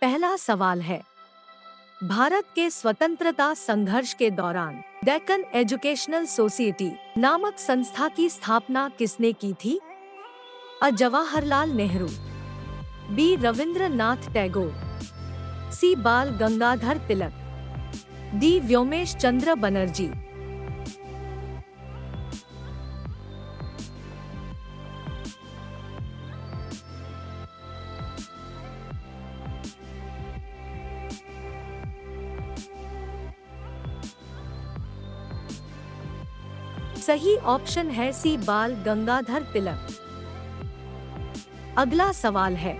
पहला सवाल है, भारत के स्वतंत्रता संघर्ष के दौरान डेक्कन एजुकेशनल सोसाइटी नामक संस्था की स्थापना किसने की थी? अ. जवाहरलाल नेहरू, बी. रविंद्रनाथ टैगोर, सी. बाल गंगाधर तिलक, डी. व्योमेश चंद्र बनर्जी। सही ऑप्शन है सी. बाल गंगाधर तिलक। अगला सवाल है,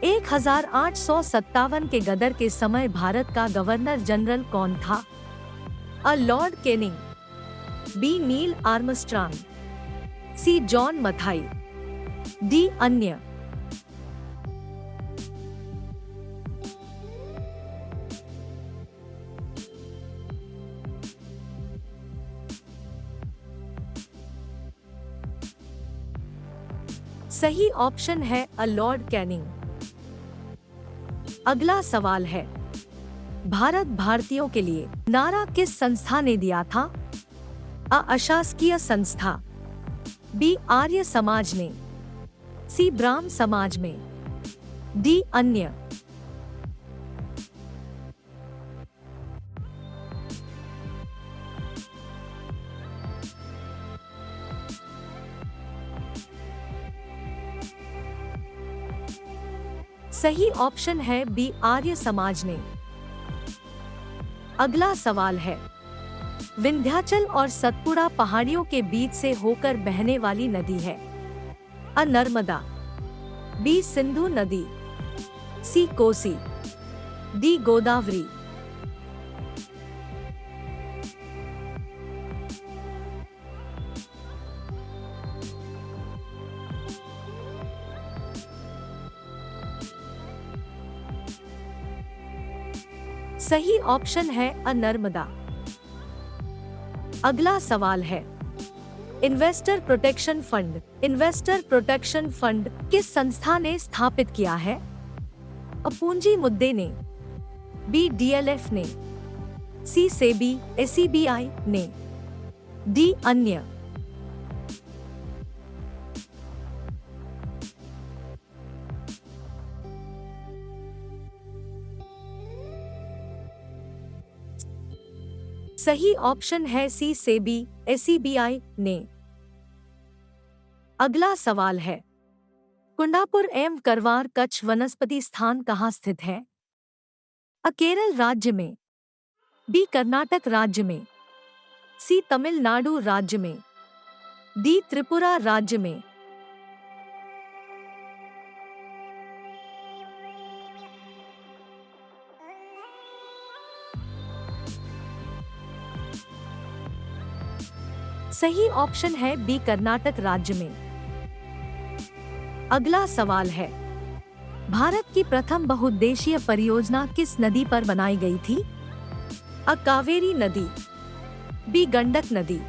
1857 के गदर के समय भारत का गवर्नर जनरल कौन था? अ. Lord Canning, B. Neil Armstrong, C. John Mathai, D. अन्य। सही ऑप्शन है अ. Lord Canning. अगला सवाल है, भारत भारतीयों के लिए नारा किस संस्था ने दिया था? अ. अशासकीय संस्था, बी. आर्य समाज ने, सी. ब्राह्म समाज में, डी. अन्य। सही ऑप्शन है बी. आर्य समाज ने। अगला सवाल है, विंध्याचल और सतपुड़ा पहाड़ियों के बीच से होकर बहने वाली नदी है? अ. नर्मदा, बी. सिंधु नदी, सी. कोसी, डी. गोदावरी। सही ऑप्शन है अ. नर्मदा। अगला सवाल है, इन्वेस्टर प्रोटेक्शन फंड किस संस्था ने स्थापित किया है? अ. पूंजी मुद्दे ने, बी. डीएलएफ ने, सी. सेबी एसईबीआई ने, डी. अन्य। सही ऑप्शन है सी. सेबी एसईबीआई ने। अगला सवाल है, कुंडापुर एवं करवार कच्छ वनस्पति स्थान कहाँ स्थित है? अ. केरल राज्य में, बी. कर्नाटक राज्य में, सी. तमिलनाडु राज्य में, डी. त्रिपुरा राज्य में। सही ऑप्शन है बी. कर्नाटक राज्य में। अगला सवाल है, भारत की प्रथम बहुउद्देशीय परियोजना किस नदी पर बनाई गई थी? अ. कावेरी नदी, बी. गंडक नदी,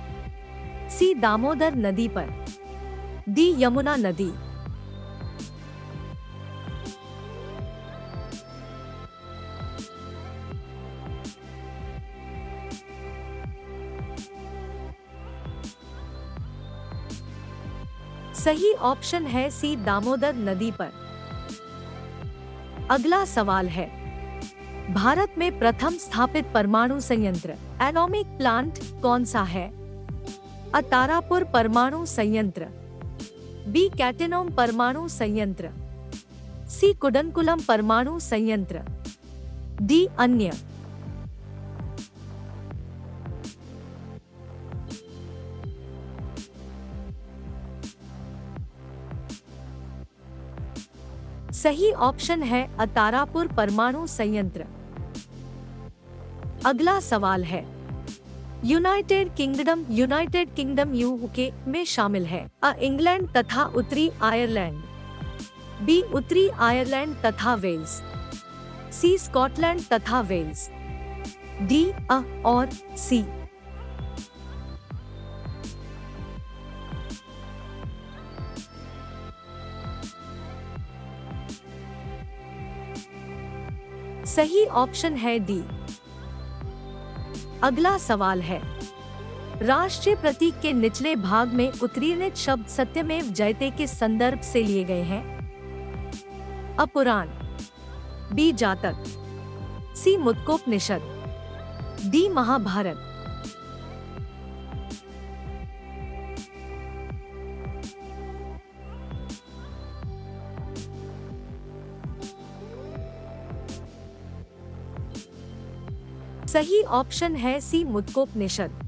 सी. दामोदर नदी पर, डी. यमुना नदी। सही ऑप्शन है सी. दामोदर नदी पर। अगला सवाल है, भारत में प्रथम स्थापित परमाणु संयंत्र एटॉमिक प्लांट कौन सा है? अ. तारापुर परमाणु संयंत्र, बी. कैटेनोम परमाणु संयंत्र, सी. कुडनकुलम परमाणु संयंत्र, डी. अन्य। सही ऑप्शन है अ. तारापुर परमाणु संयंत्र। अगला सवाल है, यूनाइटेड किंगडम यूके में शामिल है? अ. इंग्लैंड तथा उत्तरी आयरलैंड, बी. उत्तरी आयरलैंड तथा वेल्स, सी. स्कॉटलैंड तथा वेल्स, डी. अ और सी। सही ऑप्शन है डी। अगला सवाल है, राष्ट्रीय प्रतीक के निचले भाग में उत्कीर्णित शब्द सत्यमेव जयते के संदर्भ से लिए गए हैं? अ पुराण, बी जातक, सी मुद्गलोपनिषद, डी महाभारत। सही ऑप्शन है सी मुद्गलोपनिषद।